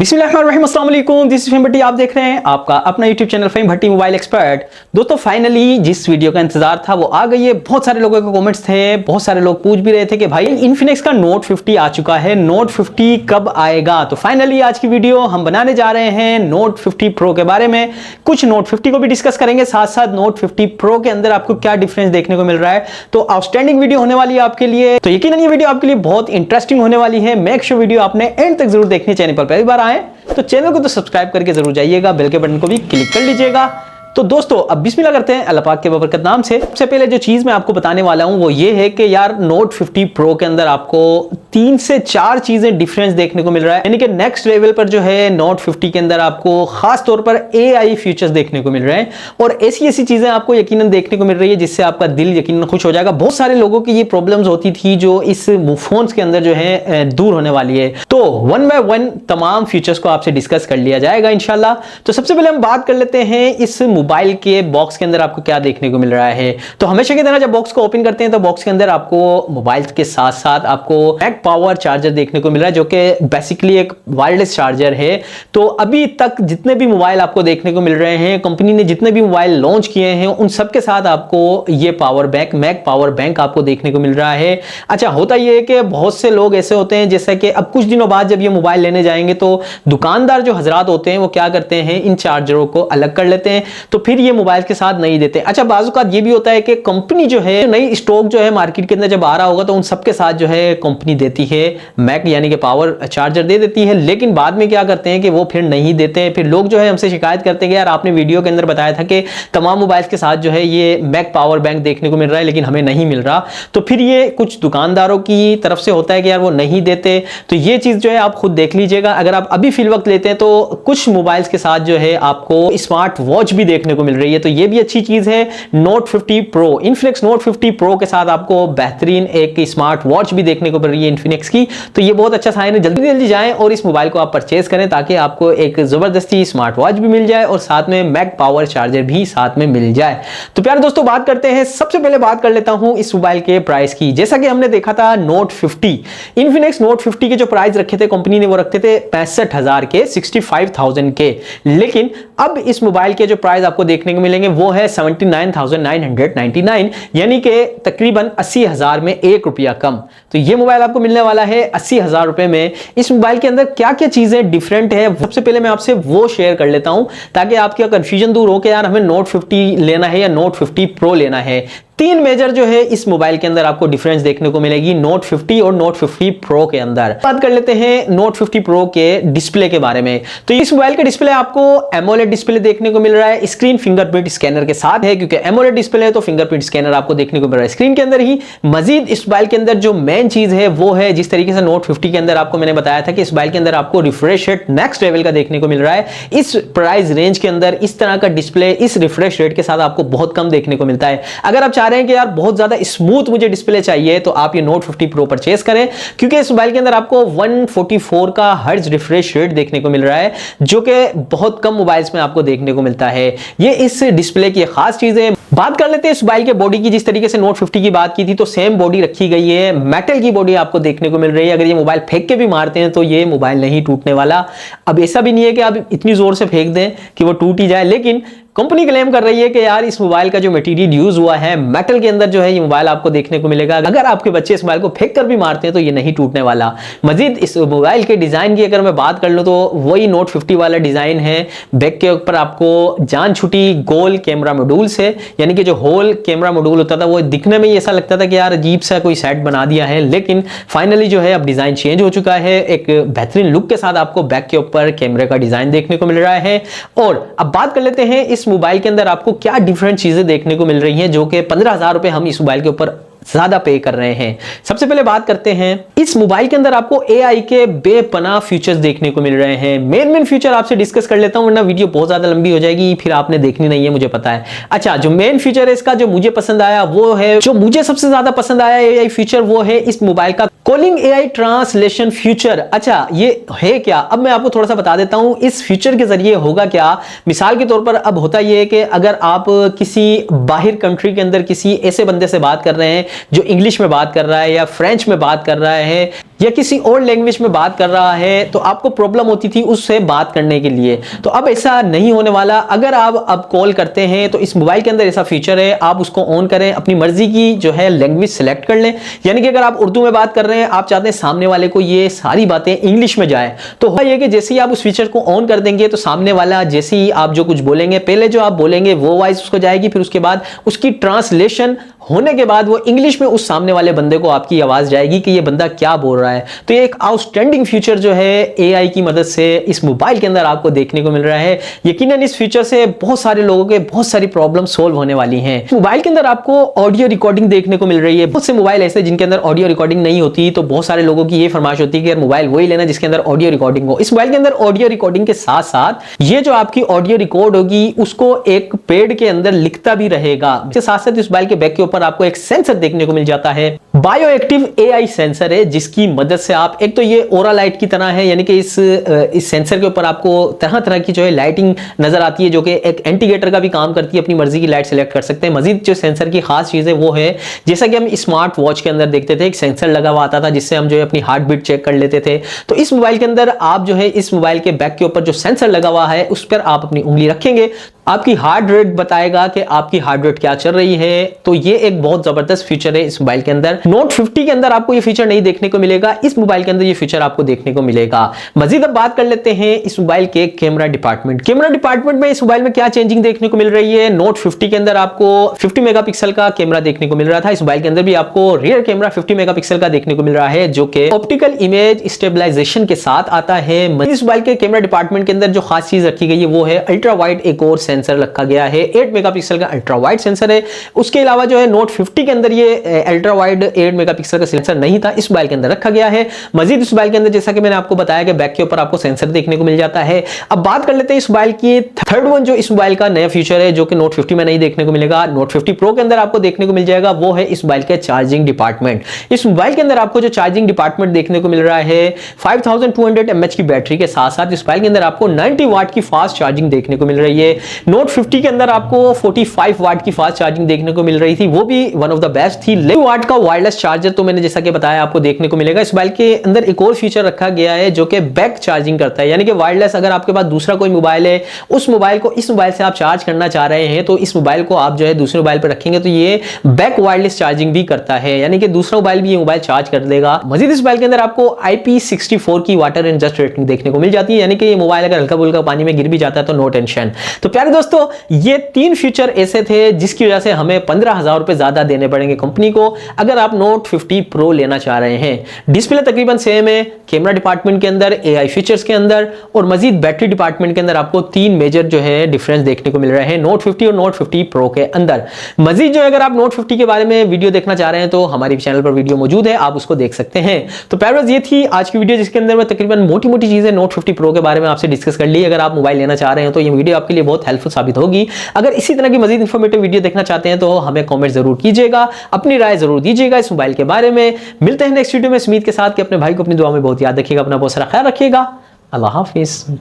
बिस्मिल्लाहिर्रहमानिर्रहीम, अस्सलाम वालेकुम। दिस इज फेम भट्टी। आप देख रहे हैं आपका अपना यूट्यूब चैनल फेम भट्टी मोबाइल एक्सपर्ट। दोस्तों फाइनली जिस वीडियो का इंतजार था वो आ गई है। बहुत सारे लोगों के कमेंट्स थे, बहुत सारे लोग पूछ भी रहे थे कि भाई इन्फिनिक्स का नोट 50 आ चुका है, नोट 50 कब आएगा। तो फाइनली आज की वीडियो हम बनाने जा रहे हैं नोट 50 प्रो के बारे में। कुछ नोट 50 को भी डिस्कस करेंगे, साथ साथ नोट 50 प्रो के अंदर आपको क्या डिफरेंस देखने को मिल रहा है। तो आउटस्टैंडिंग वीडियो होने वाली है आपके लिए। तो यकीनन ये वीडियो आपके लिए बहुत इंटरेस्टिंग होने वाली है। मेक श्योर वीडियो आपने एंड तक जरूर देखनी। चैनल पर पहली बार आए तो चैनल को तो सब्सक्राइब करके जरूर जाइएगा, बेल के बटन को भी क्लिक कर लीजिएगा। तो दोस्तों अब बिस्मिल्लाह करते हैं अल्लाह पाक के बरकत नाम से। सबसे पहले जो चीज मैं आपको बताने वाला हूं वो ये है कि यार नोट 50 प्रो के अंदर आपको 3 से 4 चीजें डिफरेंस देखने को मिल रहा है। यानी कि नेक्स्ट लेवल पर जो है नोट 50 के अंदर आपको खास तौर पर AI फीचर्स देखने को मिल रहे हैं और ऐसी चीजें आपको यकीनन देखने को मिल रही है जिससे आपका दिल यकीनन खुश हो जाएगा। बहुत सारे लोगों की ये प्रॉब्लम्स होती थी जो इस फोन्स के अंदर जो है दूर होने वाली है। तो वन बाय वन तमाम फीचर्स को आपसे डिस्कस कर लिया जाएगा इंशाल्लाह। तो सबसे पहले हम बात कर लेते हैं इस मोबाइल के बॉक्स के अंदर आपको क्या देखने को मिल रहा है। तो हमेशा की तरह जब बॉक्स को ओपन करते हैं तो बॉक्स के अंदर आपको मोबाइल के साथ साथ आपको मैक पावर चार्जर देखने को मिल रहा है जो कि बेसिकली एक वायरलेस चार्जर है। तो अभी तक जितने भी मोबाइल आपको देखने को मिल रहे हैं, कंपनी ने जितने भी मोबाइल लॉन्च किए हैं उन सब के साथ आपको ये power bank, Mac power bank आपको देखने को मिल रहा है। अच्छा, होता यह है कि बहुत से लोग ऐसे होते हैं जैसे कि अब कुछ दिनों बाद जब ये मोबाइल लेने जाएंगे तो दुकानदार जो हजरात होते हैं वो क्या करते हैं, इन चार्जरों को अलग कर लेते हैं तो फिर ये मोबाइल के साथ नहीं देते। अच्छा, बाज़-औक़ात ये भी होता है कि कंपनी जो है नई स्टॉक जो है मार्केट के अंदर जब आ रहा होगा तो उन सबके साथ जो है कंपनी देती है मैक यानी कि पावर चार्जर दे देती है, लेकिन बाद में क्या करते हैं कि वो फिर नहीं देते हैं। फिर लोग जो है हमसे शिकायत करते हैं कि यार आपने वीडियो के अंदर बताया था कि तमाम मोबाइल के साथ जो है ये मैक पावर बैंक देखने को मिल रहा है लेकिन हमें नहीं मिल रहा। तो फिर ये कुछ दुकानदारों की तरफ से होता है कि यार वो नहीं देते। तो ये चीज जो है आप खुद देख लीजिएगा। अगर आप अभी फिल वक्त लेते हैं तो कुछ मोबाइल्स के साथ जो है आपको स्मार्ट वॉच भी देखने को मिल रही है, तो ये भी अच्छी चीज है। Note 50 pro, Infinix note 50 pro के साथ आपको बेहतरीन एक स्मार्ट वॉच भी देखने को मिल रही है इन्फिनिक्स की। तो ये बहुत अच्छा साइन है। जल्दी जल्दी जाएं और इस मोबाइल को आप परचेज करें ताकि आपको एक जबरदस्ती स्मार्ट वॉच भी मिल जाए और साथ में मैक पावर चार्जर भी साथ में मिल जाए। तो प्यारे दोस्तों बात करते हैं, सबसे पहले बात कर लेता हूं इस मोबाइल के प्राइस की। जैसा कि हमने देखा था नोट 50, इन्फिनिक्स नोट 50 के जो प्राइस रखे थे कंपनी ने वो रखते थे 65,000 के, 65,000 के। लेकिन अब इस मोबाइल के जो प्राइस आपको देखने को मिलेंगे वो है 79,999 यानी कि तकरीबन 80,000 में 1 रुपया कम। तो ये मोबाइल आपको मिलने वाला है 80,000 रुपए में। इस मोबाइल के अंदर क्या क्या चीजें डिफरेंट है सबसे पहले मैं आपसे वो शेयर कर लेता हूं ताकि आपका कंफ्यूजन दूर हो कि यार हमें नोट 50 लेना है या नोट 50 प्रो लेना है। 3 मेजर जो है इस मोबाइल के अंदर आपको डिफरेंस देखने को मिलेगी नोट 50 और नोट 50 प्रो के अंदर। बात कर लेते हैं नोट 50 प्रो के डिस्प्ले के बारे में। तो इस मोबाइल का डिस्प्ले आपको एमोलेड डिस्प्ले देखने को मिल रहा है, स्क्रीन फिंगरप्रिंट स्कैनर के साथ है क्योंकि एमोलेड डिस्प्ले है तो फिंगरप्रिंट स्कैनर आपको देखने को मिल रहा है स्क्रीन के अंदर ही। मजीद इस मोबाइल के अंदर जो मेन चीज है वो है जिस तरीके से नोट 50 के अंदर आपको मैंने बताया था कि इस मोबाइल के अंदर आपको रिफ्रेश रेट नेक्स्ट लेवल का देखने को मिल रहा है। इस प्राइस रेंज के अंदर इस तरह का डिस्प्ले इस रिफ्रेश रेट के साथ आपको बहुत कम देखने को मिलता है। अगर आप चाह रहे हैं कि यार बहुत ज्यादा स्मूथ मुझे डिस्प्ले चाहिए तो आप ये नोट 50 प्रो परचेस करें क्योंकि इस मोबाइल के अंदर आपको 144 का हर्ट्ज रिफ्रेश रेट देखने को मिल रहा है जो कि बहुत कम मोबाइल्स में आपको देखने को मिलता है। ये इस डिस्प्ले की खास चीज है। बात कर लेते हैं इस मोबाइल के बॉडी की। जिस तरीके से नोट 50 की बात की थी तो सेम बॉडी रखी गई है, मेटल की बॉडी आपको देखने को मिल रही है। अगर ये मोबाइल फेंक के भी मारते हैं तो ये मोबाइल नहीं टूटने वाला। अब ऐसा भी नहीं है कि आप इतनी जोर से फेंक दें कि वो टूट ही जाए, लेकिन कंपनी क्लेम कर रही है कि यार इस मोबाइल का जो मटेरियल यूज हुआ है मेटल के अंदर जो है ये मोबाइल आपको देखने को मिलेगा। अगर आपके बच्चे इस मोबाइल को फेंक कर भी मारते हैं तो ये नहीं टूटने वाला। मजीद इस मोबाइल के डिजाइन की अगर मैं बात कर लूं तो वही नोट 50 वाला डिजाइन है। बैक के ऊपर आपको जान छुटी गोल कैमरा मॉड्यूल से, यानी कि जो होल कैमरा मॉड्यूल होता था वो दिखने में ही ऐसा लगता था कि यार अजीब सा कोई सेट बना दिया है, लेकिन फाइनली जो है अब डिजाइन चेंज हो चुका है। एक बेहतरीन लुक के साथ आपको बैक के ऊपर कैमरे का डिजाइन देखने को मिल रहा है। और अब बात कर लेते हैं इस मोबाइल के अंदर आपको क्या डिफरेंट चीजें देखने को मिल रही हैं जो कि 15,000 रुपए हम इस मोबाइल के ऊपर ज्यादा पे कर रहे हैं। सबसे पहले बात करते हैं इस मोबाइल के अंदर आपको AI के बेपनाह फीचर्स देखने को मिल रहे हैं। मेन फीचर आपसे डिस्कस कर लेता हूं वरना वीडियो बहुत ज्यादा लंबी हो जाएगी, फिर आपने देखनी नहीं है मुझे पता है। अच्छा, जो मेन फीचर है इसका जो मुझे पसंद आया वो है, जो मुझे सबसे ज्यादा पसंद आया AI फीचर वो है इस मोबाइल का कॉलिंग AI ट्रांसलेशन फीचर। अच्छा, ये है क्या, अब मैं आपको थोड़ा सा बता देता हूं इस फीचर के जरिए होगा क्या। मिसाल के तौर पर अब होता यह है कि अगर आप किसी बाहर कंट्री के अंदर किसी ऐसे बंदे से बात कर रहे हैं जो इंग्लिश में बात कर रहा है या फ्रेंच में बात कर रहा है या किसी और लैंग्वेज में बात कर रहा है, तो आपको प्रॉब्लम होती थी उससे बात करने के लिए। तो अब ऐसा नहीं होने वाला। अगर आप अब कॉल करते हैं तो इस मोबाइल के अंदर ऐसा फीचर है, आप उसको ऑन करें, अपनी मर्जी की जो है लैंग्वेज सेलेक्ट कर लें। यानी कि अगर आप उर्दू में बात कर रहे हैं, आप चाहते हैं सामने वाले को ये सारी बातें इंग्लिश में जाए, तो ये कि जैसे ही आप उस फीचर को ऑन कर देंगे तो सामने वाला जैसे ही आप जो कुछ बोलेंगे, पहले जो आप बोलेंगे वो वॉइस उसको जाएगी, फिर उसके बाद उसकी ट्रांसलेशन होने के बाद वो इंग्लिश में उस सामने वाले बंदे को आपकी आवाज जाएगी कि ये बंदा क्या बोल रहा है। तो ये एक आउटस्टैंडिंग फीचर जो है एआई की मदद से इस मोबाइल के अंदर आपको देखने को मिल रहा है। यकीनन इस फीचर से बहुत सारे लोगों के बहुत सारी प्रॉब्लम सॉल्व होने वाली हैं। मोबाइल के अंदर आपको ऑडियो रिकॉर्डिंग देखने को मिल रही है। बहुत से मोबाइल ऐसे जिनके अंदर ऑडियो रिकॉर्डिंग नहीं होती, तो बहुत सारे लोगों की ये फरमाइश होती है कि यार मोबाइल वही लेना जिसके अंदर ऑडियो रिकॉर्डिंग हो। इस मोबाइल के अंदर ऑडियो रिकॉर्डिंग के साथ साथ ये जो आपकी ऑडियो रिकॉर्ड होगी उसको एक पैड के अंदर लिखता भी रहेगा। इसके साथ साथ इस मोबाइल के बैक के ऊपर आपको एक सेंसर देखने को मिल जाता है। बायो एक्टिव एआई सेंसर है, जिसकी मदद से आप, एक तो ये ओरा लाइट की तरह है, यानी कि इस सेंसर के ऊपर आपको तरह तरह की जो है लाइटिंग नजर आती है, जो कि एक इंडिकेटर का भी काम करती है। अपनी मर्जी की लाइट सेलेक्ट कर सकते हैं। मजीद जो सेंसर की खास चीज है वो है, जैसा कि हम स्मार्ट वॉच के अंदर देखते थे, एक सेंसर लगा हुआ आता था जिससे हम जो है अपनी हार्ट बीट चेक कर लेते थे। तो इस मोबाइल के अंदर आप जो है इस मोबाइल के बैक के ऊपर जो सेंसर लगा हुआ है उस पर आप अपनी उंगली रखेंगे, आपकी हार्ट रेट बताएगा कि आपकी हार्ट रेट क्या चल रही है। तो ये एक बहुत जबरदस्त फीचर है इस मोबाइल के अंदर। नोट 50 के अंदर आपको ये फीचर नहीं देखने को मिलेगा, इस मोबाइल के अंदर ये फीचर आपको देखने को मिलेगा। मजीद अब बात कर लेते हैं इस मोबाइल के कैमरा डिपार्टमेंट। कैमरा डिपार्टमेंट में इस मोबाइल में क्या चेंजिंग देखने को मिल रही है। नोट 50 के अंदर आपको 50 मेगापिक्सल का कैमरा देखने को मिल रहा था। इस मोबाइल के अंदर भी आपको रियर कैमरा 50 मेगापिक्सल का देखने को मिल रहा है, जो कि ऑप्टिकल इमेज स्टेबलाइजेशन के साथ आता है। इस मोबाइल के कैमरा डिपार्टमेंट के अंदर जो खास चीज रखी गई है वो है अल्ट्रा वाइड एक और सेंसर रखा गया है। 8 मेगापिक्सल का अल्ट्रा वाइड सेंसर है। उसके अलावा जो है नोट 50 के अंदर ये अल्ट्रा वाइड 8 मेगापिक्सल का सेंसर नहीं था, इस मोबाइल के अंदर रखा गया है। मजीद इस मोबाइल के अंदर जैसा कि मैंने आपको बताया कि बैक के ऊपर आपको सेंसर देखने को मिल जाता है। अब बात कर लेते हैं इस मोबाइल की थर्ड वन, जो इस मोबाइल का नया फीचर है जो कि नोट 50 में नहीं देखने को मिलेगा, नोट 50 प्रो के अंदर आपको देखने को मिल जाएगा। वो है इस मोबाइल के चार्जिंग डिपार्टमेंट। इस मोबाइल के अंदर आपको जो चार्जिंग डिपार्टमेंट देखने को मिल रहा है 5200 mAh की बैटरी के साथ साथ इस मोबाइल के अंदर आपको 90 वाट की फास्ट चार्जिंग देखने को मिल रही है। नोट 50 के अंदर आपको 45 वाट की फास्ट चार्जिंग देखने को मिल रही थी, वो भी वन ऑफ द बेस्ट थी। 11 वाट का वायरलेस चार्जर तो मैंने जैसा कि बताया आपको देखने को मिलेगा। इस मोबाइल के अंदर एक और फीचर रखा गया है जो कि बैक चार्जिंग करता है, यानी कि वायरलेस अगर आपके पास दूसरा कोई मोबाइल है, उस मोबाइल को इस मोबाइल से आप चार्ज करना चाह रहे हैं, तो इस मोबाइल को आप जो है दूसरे मोबाइल पर रखेंगे तो ये बैक वायरलेस चार्जिंग भी करता है, यानी कि दूसरा मोबाइल भी ये मोबाइल चार्ज कर देगा। मजीद इस मोबाइल के अंदर आपको IP64 की वाटर एंड डस्ट रेटिंग देखने को मिल जाती है, यानी कि ये मोबाइल अगर हल्का फुल्का पानी में गिर भी जाता है तो नो टेंशन। तो प्यारे दोस्तों, ये 3 फीचर ऐसे थे जिसकी वजह से हमें 15,000 रुपए ज्यादा देने पड़ेंगे कंपनी को अगर आप नोट 50 प्रो लेना चाह रहे हैं। डिस्प्ले तकरीबन सेम है, कैमरा डिपार्टमेंट के अंदर, एआई फीचर्स के अंदर और मजीद बैटरी डिपार्टमेंट के अंदर आपको 3 मेजर जो है डिफरेंस देखने को मिल रहे हैं नोट 50 और नोट 50 प्रो के अंदर। मजीद जो अगर आप नोट 50 के बारे में वीडियो देखना चाह रहे हैं तो हमारे चैनल पर वीडियो मौजूद है, आप उसको देख सकते हैं। तो प्यारे, ये थी आज की वीडियो जिसके अंदर मैं तकरीबन मोटी मोटी चीजें नोट 50 प्रो के बारे में आपसे डिस्कस कर ली। अगर आप मोबाइल लेना चाह रहे हैं तो ये वीडियो आपके लिए बहुत हेल्पफुल साबित होगी। अगर इसी तरह की मजीद इंफॉर्मेटिव वीडियो देखना चाहते हैं तो हमें कमेंट जरूर कीजिएगा, अपनी राय जरूर दीजिएगा इस मोबाइल के बारे में। मिलते हैं नेक्स्ट वीडियो में इस उम्मीद के साथ कि अपने भाई को अपनी दुआ में बहुत याद रखिएगा, अपना बहुत सारा ख्याल रखिएगा। अल्लाह हाफिज।